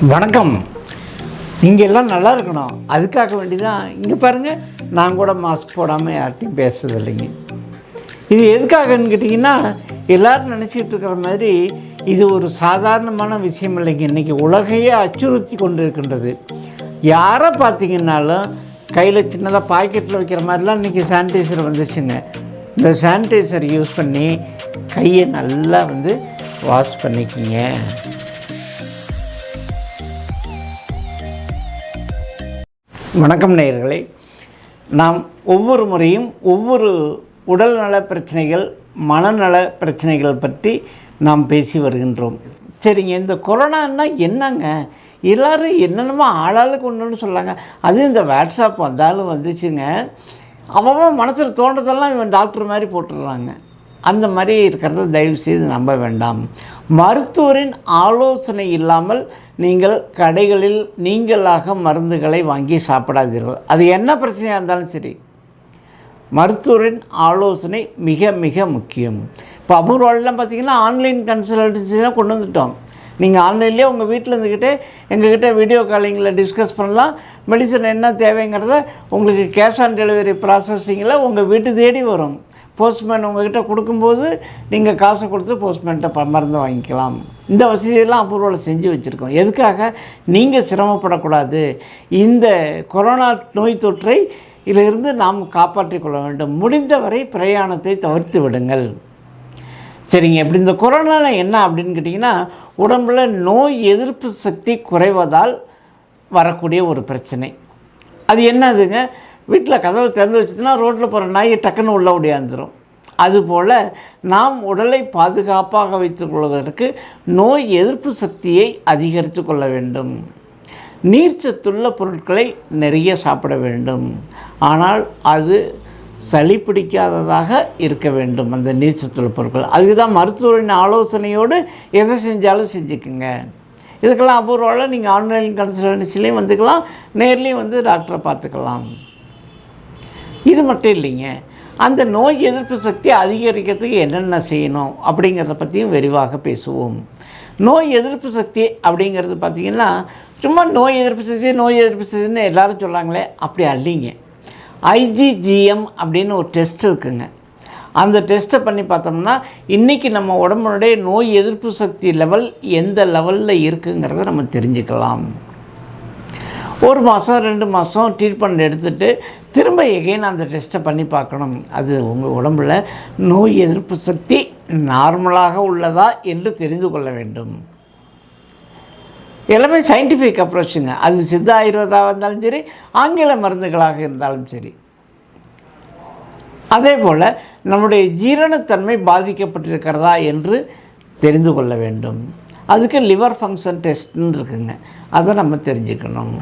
வணக்கம். நீங்கள் எல்லாம் நல்லா இருக்கணும், அதுக்காக வேண்டி தான் இங்கே பாருங்கள், நான் கூட மாஸ்க் போடாமல் யார்கிட்டையும் பேசுறது இல்லைங்க. இது எதுக்காகன்னு கேட்டிங்கன்னா, எல்லோரும் நினச்சிக்கிட்டு இருக்கிற மாதிரி இது ஒரு சாதாரணமான விஷயம் இல்லைங்க. இன்றைக்கி உலகையே அச்சுறுத்தி கொண்டு இருக்கின்றது. யாரை பார்த்திங்கன்னாலும் கையில் சின்னதாக பாக்கெட்டில் வைக்கிற மாதிரிலாம் இன்றைக்கி சானிடைசர் வந்துச்சுங்க. இந்த சானிடைசர் யூஸ் பண்ணி கையை நல்லா வாஷ் பண்ணிக்கிங்க. வணக்கம் நேயர்களே. நாம் ஒவ்வொரு முறையும் ஒவ்வொரு உடல்நல பிரச்சனைகள், மனநல பிரச்சனைகள் பற்றி நாம் பேசி வருகின்றோம். சரிங்க, இந்த கொரோனான்னா என்னங்க, எல்லோரும் என்னென்னமோ ஆளாளுக்கு ஒன்றுன்னு சொல்லாங்க. அது இந்த வாட்ஸ்அப் வந்தாலும் வந்துச்சுங்க, அவன் மனசில் தோன்றதெல்லாம் இவன் டாக்டர் மாதிரி போட்டுடுறாங்க. அந்த மாதிரி இருக்கிறத தயவுசெய்து நம்ப வேண்டாம். மருத்துவரின் ஆலோசனை இல்லாமல் நீங்கள் கடைகளில் நீங்களாக மருந்துகளை வாங்கி சாப்பிடாதீர்கள். அது என்ன பிரச்சனையாக இருந்தாலும் சரி, மருத்துவரின் ஆலோசனை மிக மிக முக்கியம். இப்போ அபூர்வாலெலாம் பார்த்திங்கன்னா ஆன்லைன் கன்சல்டன்சிலாம் கொண்டு வந்துட்டோம். நீங்கள் ஆன்லைன்லேயே உங்கள் வீட்டில் இருந்துக்கிட்டே எங்ககிட்ட வீடியோ காலிங்கில் டிஸ்கஸ் பண்ணலாம். மெடிசன் என்ன தேவைங்கிறத உங்களுக்கு கேஷ் ஆன் டெலிவரி ப்ராசஸிங்கில் உங்கள் வீட்டு தேடி வரும். போஸ்ட்மேன் உங்கள்கிட்ட கொடுக்கும்போது நீங்கள் காசை கொடுத்து போஸ்ட்மேன்கிட்ட மருந்து வாங்கிக்கலாம். இந்த வசதியெல்லாம் அபூர்வாவில் செஞ்சு வச்சுருக்கோம். எதுக்காக? நீங்கள் சிரமப்படக்கூடாது. இந்த கொரோனா நோய் தொற்றை இதிலிருந்து நாம் காப்பாற்றிக் கொள்ள வேண்டும். முடிந்தவரை பிரயாணத்தை தவிர்த்து விடுங்கள். சரிங்க, இப்படி இந்த கொரோனாவில் என்ன அப்படின்னு கேட்டிங்கன்னா, உடம்பில் நோய் எதிர்ப்பு சக்தி குறைவதால் வரக்கூடிய ஒரு பிரச்சனை. அது என்னதுங்க? வீட்டில் கதவை திறந்து வச்சுதுன்னா ரோட்டில் போகிற நாயை டக்குன்னு உள்ள ஓடியாந்துடும். அதுபோல் நாம் உடலை பாதுகாப்பாக வைத்துக்கொள்வதற்கு நோய் எதிர்ப்பு சக்தியை அதிகரித்து கொள்ள வேண்டும். நீர்ச்சத்துள்ள பொருட்களை நிறைய சாப்பிட வேண்டும். ஆனால் அது சளி பிடிக்காததாக இருக்க வேண்டும். அந்த நீர்ச்சத்துள்ள பொருட்கள் அதுக்கு தான் மருத்துவரின் ஆலோசனையோடு எதை செஞ்சாலும் செஞ்சுக்குங்க. இதுக்கெல்லாம் அபூர்வாவில் நீங்கள் ஆன்லைன் கன்சல்டன்சிலையும் வந்துக்கலாம், நேர்லேயும் டாக்டரை பார்த்துக்கலாம். இது மட்டும் இல்லைங்க, அந்த நோய் எதிர்ப்பு சக்தி அதிகரிக்கிறதுக்கு என்னென்ன செய்யணும் அப்படிங்கிறத பற்றியும் விரிவாக பேசுவோம். நோய் எதிர்ப்பு சக்தி அப்படிங்கிறது பார்த்திங்கன்னா, சும்மா நோய் எதிர்ப்பு சக்தின்னு எல்லோரும் சொல்லாங்களே, அப்படி அல்லிங்க. IgGM அப்படின்னு ஒரு டெஸ்ட் இருக்குங்க. அந்த டெஸ்ட்டை பண்ணி பார்த்தோம்னா இன்றைக்கி நம்ம உடம்புடைய நோய் எதிர்ப்பு சக்தி லெவல் எந்த லெவலில் இருக்குங்கிறத நம்ம தெரிஞ்சுக்கலாம். 1 மாதம் 2 மாதம் ட்ரீட்மெண்ட் எடுத்துகிட்டு திரும்ப எகைன் அந்த டெஸ்ட்டை பண்ணி பார்க்கணும். அது உங்கள் உடம்பில் நோய் எதிர்ப்பு சக்தி நார்மலாக உள்ளதா என்று தெரிந்து கொள்ள வேண்டும். எல்லாமே சயின்டிஃபிக் அப்ரோச்சுங்க. அது சித்த ஆயுர்வேதாக இருந்தாலும் சரி, ஆங்கில மருந்துகளாக இருந்தாலும் சரி. அதே போல் நம்முடைய ஜீரணத்தன்மை பாதிக்கப்பட்டிருக்கிறதா என்று தெரிந்து கொள்ள வேண்டும். அதுக்கு லிவர் ஃபங்க்ஷன் டெஸ்ட்னு இருக்குங்க, அதை நம்ம தெரிஞ்சுக்கணும்.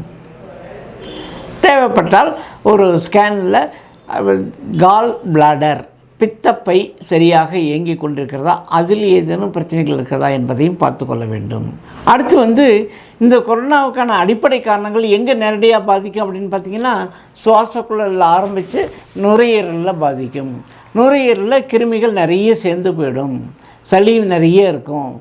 தேவைப்பட்டால் ஒரு ஸ்கேனில் கால் பிளாடர், பித்தப்பை சரியாக இயங்கி கொண்டிருக்கிறதா, அதில் ஏதேனும் பிரச்சனைகள் இருக்கிறதா என்பதையும் பார்த்து கொள்ள வேண்டும். அடுத்து இந்த கொரோனாவுக்கான அடிப்படை காரணங்கள் எங்கே நேரடியாக பாதிக்கும் அப்படின்னு பார்த்திங்கன்னா, சுவாசக்குழலில் ஆரம்பித்து நுரையீரலில் பாதிக்கும். நுரையீரலில் கிருமிகள் நிறைய சேர்ந்து போயிடும், சளி நிறைய இருக்கும்.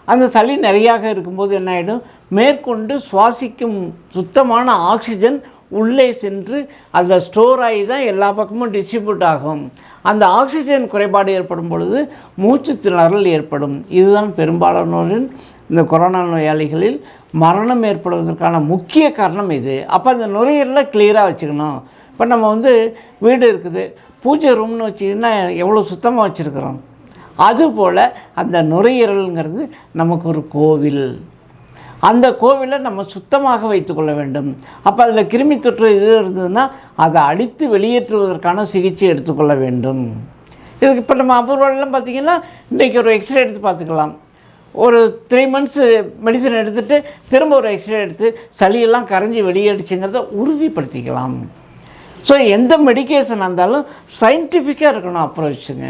அந்த சளி நிறையாக இருக்கும்போது என்ன ஆகிடும், மேற்கொண்டு சுவாசிக்கும் சுத்தமான ஆக்சிஜன் உள்ளே சென்று அதில் ஸ்டோர் ஆகி தான் எல்லா பக்கமும் டிஸ்ட்ரிபியூட் ஆகும். அந்த ஆக்சிஜன் குறைபாடு ஏற்படும் பொழுது மூச்சு திணறல் ஏற்படும். இதுதான் பெரும்பாலானோரின் இந்த கொரோனா நோயாளிகளில் மரணம் ஏற்படுவதற்கான முக்கிய காரணம் இது. அப்போ அந்த நுரையீரலை கிளியராக வச்சுக்கணும். இப்போ நம்ம வீடு இருக்குது, பூஜை ரூம்னு வச்சிங்கன்னா எவ்வளோ சுத்தமாக வச்சுருக்கிறோம். அதுபோல் அந்த நுரையீரலுங்கிறது நமக்கு ஒரு கோவில். அந்த கோவிலை நம்ம சுத்தமாக வைத்துக்கொள்ள வேண்டும். அப்போ அதில் கிருமி தொற்று இது இருந்ததுன்னா அதை அடித்து வெளியேற்றுவதற்கான சிகிச்சை எடுத்துக்கொள்ள வேண்டும். இதுக்கு இப்போ நம்ம அபூர்வாலெலாம் பார்த்திங்கன்னா, இன்றைக்கி ஒரு எக்ஸ்ரே எடுத்து பார்த்துக்கலாம். ஒரு 3 months மெடிசன் எடுத்துகிட்டு திரும்ப ஒரு எக்ஸ்ரே எடுத்து சளியெல்லாம் கரைஞ்சி வெளியேடுச்சுங்கிறத உறுதிப்படுத்திக்கலாம். ஸோ எந்த மெடிக்கேஷன் இருந்தாலும் சயின்டிஃபிக்காக இருக்கணும் அப்ரோச்சுங்க.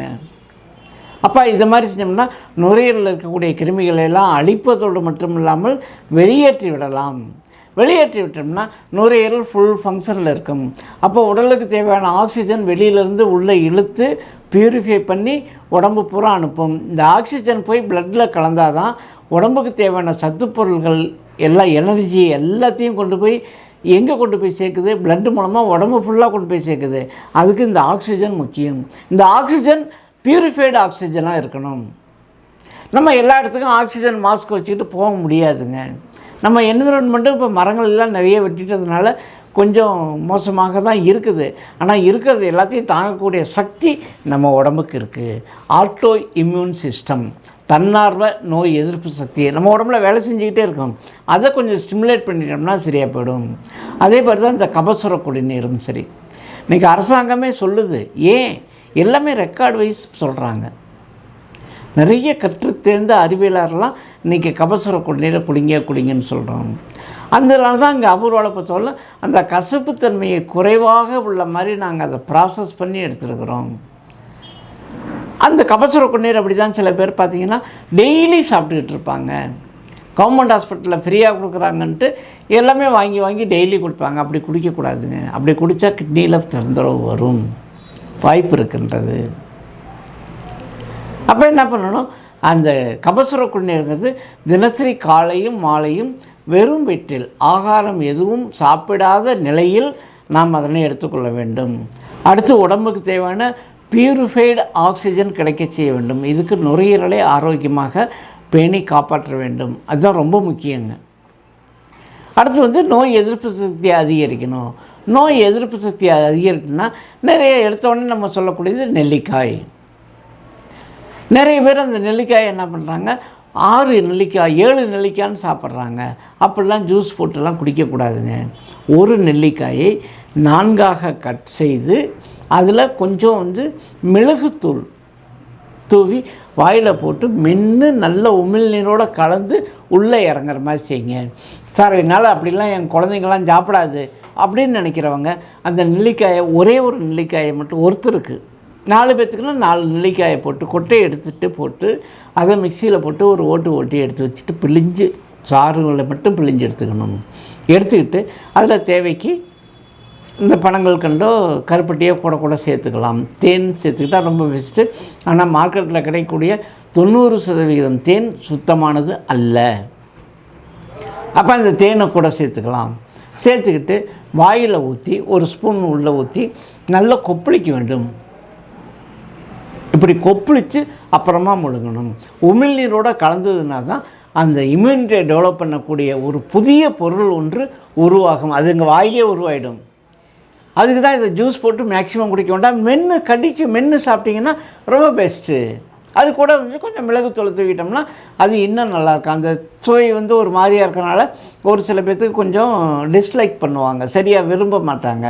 அப்போ இது மாதிரி செஞ்சோம்னா நுரையீரலில் இருக்கக்கூடிய கிருமிகளை எல்லாம் அழிப்பதோடு மட்டும் இல்லாமல் வெளியேற்றி விடலாம். வெளியேற்றி விட்டோம்னா நுரையீரல் ஃபுல் ஃபங்க்ஷனில் இருக்கும். அப்போ உடலுக்கு தேவையான ஆக்சிஜன் வெளியிலேருந்து உள்ளே இழுத்து பியூரிஃபை பண்ணி உடம்பு பூரா அனுப்பும். இந்த ஆக்சிஜன் போய் பிளட்டில் கலந்தால் தான் உடம்புக்கு தேவையான சத்துப்பொருள்கள் எல்லா எனர்ஜி எல்லாத்தையும் கொண்டு போய் எங்கே கொண்டு போய் சேர்க்குது? பிளட்டு மூலமாக உடம்பு ஃபுல்லாக கொண்டு போய் சேர்க்குது. அதுக்கு இந்த ஆக்சிஜன் முக்கியம். இந்த ஆக்சிஜன் பியூரிஃபைடு ஆக்சிஜனாக இருக்கணும். நம்ம எல்லா இடத்துக்கும் ஆக்சிஜன் மாஸ்க் வச்சுக்கிட்டு போக முடியாதுங்க. நம்ம என்விரான்மெண்ட்டு இப்போ மரங்கள் எல்லாம் நிறைய வெட்டிட்டதுனால கொஞ்சம் மோசமாக தான் இருக்குது. ஆனால் இருக்கிறது எல்லாத்தையும் தாங்கக்கூடிய சக்தி நம்ம உடம்புக்கு இருக்குது. ஆட்டோ இம்யூன் சிஸ்டம், தன்னார்வ நோய் எதிர்ப்பு சக்தியை நம்ம உடம்புல வேலை செஞ்சுக்கிட்டே இருக்கோம். அதை கொஞ்சம் ஸ்டிமுலேட் பண்ணிட்டோம்னா சரியாக போயிடும். அதே மாதிரி தான் இந்த கபசுர குடிநீரும் சரி. இன்றைக்கி அரசாங்கமே சொல்லுது. ஏன் எல்லாமே ரெக்கார்டு வைஸ் சொல்கிறாங்க. நிறைய கற்றுத்தேர்ந்த அறிவியலாரெலாம் இன்றைக்கி கபசுர குடிநீரை குடிங்கன்னு சொல்கிறோம். அதனால தான் இங்கே அபூர்வாவில் பொறுத்தவரை அந்த கசப்புத்தன்மையை குறைவாக உள்ள மாதிரி நாங்கள் அதை ப்ராசஸ் பண்ணி எடுத்துருக்குறோம். அந்த கபசுர குடிநீர் அப்படி தான் சில பேர் பார்த்திங்கன்னா டெய்லி சாப்பிட்டுக்கிட்டு இருப்பாங்க. கவர்மெண்ட் ஹாஸ்பிட்டலில் ஃப்ரீயாக கொடுக்குறாங்கன்ட்டு எல்லாமே வாங்கி வாங்கி டெய்லி கொடுப்பாங்க. அப்படி குடிக்கக்கூடாதுங்க. அப்படி குடித்தா கிட்னியில் தொந்தரவு வரும், வாய்ப்பு இருக்கின்றது. அப்போ என்ன பண்ணணும்? அந்த கபசுர குடிநீருங்கிறது தினசரி காலையும் மாலையும் வெறும் வயிற்றில் ஆகாரம் எதுவும் சாப்பிடாத நிலையில் நாம் அதனை எடுத்துக்கொள்ள வேண்டும். அடுத்து உடம்புக்கு தேவையான பியூரிஃபைடு ஆக்சிஜன் கிடைக்க செய்ய வேண்டும். இதுக்கு நுரையீரலை ஆரோக்கியமாக பேணி காப்பாற்ற வேண்டும். அதுதான் ரொம்ப முக்கியங்க. அடுத்து நோய் எதிர்ப்பு சக்தியை அதிகரிக்கணும். நோய் எதிர்ப்பு சக்தியை அதிகரிக்கணும்னா நிறைய எடுத்தோடனே நம்ம சொல்லக்கூடியது நெல்லிக்காய். நிறைய பேர் அந்த நெல்லிக்காயை என்ன பண்ணுறாங்க, 6 நெல்லிக்காய் 7 நெல்லிக்காய்ன்னு சாப்பிட்றாங்க. அப்படிலாம் ஜூஸ் போட்டுலாம் குடிக்கக்கூடாதுங்க. ஒரு நெல்லிக்காயை 4ஆக கட் செய்து அதில் கொஞ்சம் மிளகுத்தூள் தூவி வாயில் போட்டு மென்று நல்ல உமிழ்நீரோடு கலந்து உள்ளே இறங்குற மாதிரி செய்யுங்க. சார் என்னால் அப்படிலாம் என் குழந்தைங்களாம் சாப்பிடாது அப்படின்னு நினைக்கிறவங்க அந்த நெல்லிக்காயை ஒரே ஒரு நெல்லிக்காயை மட்டும் ஒருத்தருக்கு 4 பேர்த்துக்குன்னா 4 நெல்லிக்காயை போட்டு கொட்டையை எடுத்துகிட்டு போட்டு அதை மிக்சியில் போட்டு ஒரு ஓட்டி எடுத்து வச்சுட்டு பிழிஞ்சு சாறுகளை மட்டும் பிழிஞ்சு எடுத்துக்கணும். எடுத்துக்கிட்டு அதில் தேவைக்கு இந்த பனங்கள் கண்டோ கருப்பட்டியோ கூட சேர்த்துக்கலாம். தேன் சேர்த்துக்கிட்டால் ரொம்ப பெஸ்ட்டு. ஆனால் மார்க்கெட்டில் கிடைக்கக்கூடிய 90% தேன் சுத்தமானது அல்ல. அப்போ அந்த தேனை கூட சேர்த்துக்கலாம். சேர்த்துக்கிட்டு வாயில் ஊற்றி ஒரு ஸ்பூன் உள்ளே ஊற்றி நல்லா கொப்பளிக்க வேண்டும். இப்படி கொப்பளித்து அப்புறமா முழுங்கணும். உமிழ்நீரோடு கலந்ததுனா தான் அந்த இம்யூனிட்டியை டெவலப் பண்ணக்கூடிய ஒரு புதிய பொருள் ஒன்று உருவாகும். அது எங்கள் வாயிலே உருவாயிடும். அதுக்கு தான் இதை ஜூஸ் போட்டு மேக்ஸிமம் குடிக்க வேண்டாம். மென்று சாப்பிட்டிங்கன்னா ரொம்ப பெஸ்ட்டு. அது கூட கொஞ்சம் மிளகுத்தூள் தூக்கிட்டோம்னா அது இன்னும் நல்லாயிருக்கும். அந்த சுவை ஒரு மாதிரியாக இருக்கனால ஒரு சில பேர்த்துக்கு கொஞ்சம் டிஸ்லைக் பண்ணுவாங்க, சரியாக விரும்ப மாட்டாங்க.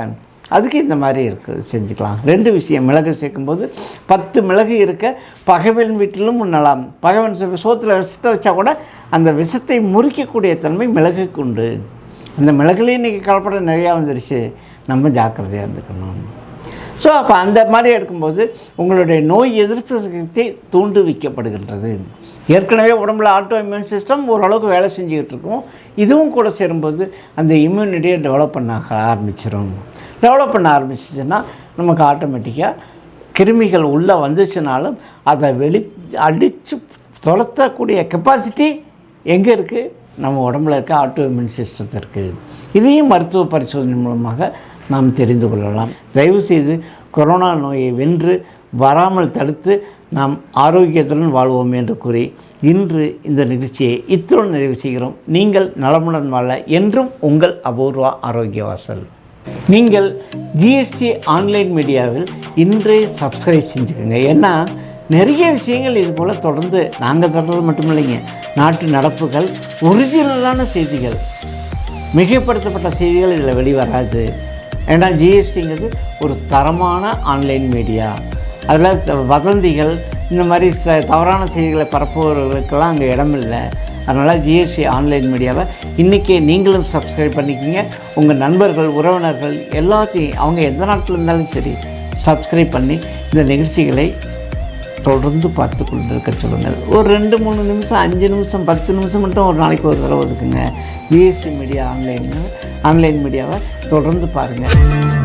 அதுக்கு இந்த மாதிரி செஞ்சுக்கலாம். 2 விஷயம். மிளகு சேர்க்கும்போது 10 மிளகு இருக்க பகைவன் வீட்டிலும் உண்ணலாம். பகைவன் சோத்தில் விஷத்தை வச்சா கூட அந்த விஷத்தை முறிக்கக்கூடிய தன்மை மிளகுக்கு உண்டு. அந்த மிளகுலேயும் இன்றைக்கி கலப்படம் நிறையா வந்துருச்சு. நம்ம ஜாக்கிரதையாக இருந்துக்கணும். ஸோ அப்போ அந்த மாதிரி எடுக்கும்போது உங்களுடைய நோய் எதிர்ப்பு சக்தி தூண்டுவிக்கப்படுகின்றது. ஏற்கனவே உடம்புல ஆட்டோ இம்யூன் சிஸ்டம் ஓரளவுக்கு வேலை செஞ்சுக்கிட்டு இருக்கும். இதுவும் கூட சேரும்போது அந்த இம்யூனிட்டியை டெவலப் பண்ண ஆரம்பிச்சிச்சுன்னா நமக்கு ஆட்டோமேட்டிக்காக கிருமிகள் உள்ளே வந்துச்சுனாலும் அதை அடித்து துரத்தக்கூடிய கெப்பாசிட்டி எங்கே இருக்குது? நம்ம உடம்புல இருக்க ஆட்டோ இம்யூன் சிஸ்டத்தில் இருக்குது. இதையும் மருத்துவ பரிசோதனை மூலமாக நாம் தெரிந்து கொள்ளலாம். தயவுசெய்து கொரோனா நோயை வென்று வராமல் தடுத்து நாம் ஆரோக்கியத்துடன் வாழ்வோம் என்று கூறி இன்று இந்த நிகழ்ச்சியை இத்துடன் நிறைவு செய்கிறோம். நீங்கள் நலமுடன் வாழ என்றும் உங்கள் அபூர்வா ஆரோக்கிய வாசல். நீங்கள் ஜிஎஸ்டி ஆன்லைன் மீடியாவில் இன்றே சப்ஸ்கிரைப் செஞ்சுக்கோங்க. ஏன்னா நிறைய விஷயங்கள் இது போல் தொடர்ந்து நாங்கள் தர்றது மட்டும் இல்லைங்க, நாட்டு நடப்புகள், ஒரிஜினலான செய்திகள், மிகைப்படுத்தப்பட்ட செய்திகள் இதில் வெளிவராது. ஏன்னா ஜிஎஸ்டிங்கிறது ஒரு தரமான ஆன்லைன் மீடியா. அதில் வதந்திகள் இந்த மாதிரி தவறான செய்திகளை பரப்புவர்களுக்கெல்லாம் அங்கே இடமில்லை. அதனால் ஜிஎஸ்டி ஆன்லைன் மீடியாவை இன்றைக்கே நீங்களும் சப்ஸ்கிரைப் பண்ணிக்கிங்க. உங்கள் நண்பர்கள், உறவினர்கள் எல்லாத்தையும் அவங்க எந்த நாட்டில் இருந்தாலும் சரி சப்ஸ்கிரைப் பண்ணி இந்த நிகழ்ச்சிகளை தொடர்ந்து பார்த்து கொண்டு இருக்க சொல்லுங்கள். ஒரு 2-3 நிமிஷம், 5 நிமிஷம், 10 நிமிஷம் மட்டும் ஒரு நாளைக்கு ஒரு தடவை ஒதுக்குங்க. ஜிஎஸ்டி மீடியா ஆன்லைன் மீடியாவை தொடர்ந்து பாருங்கள்.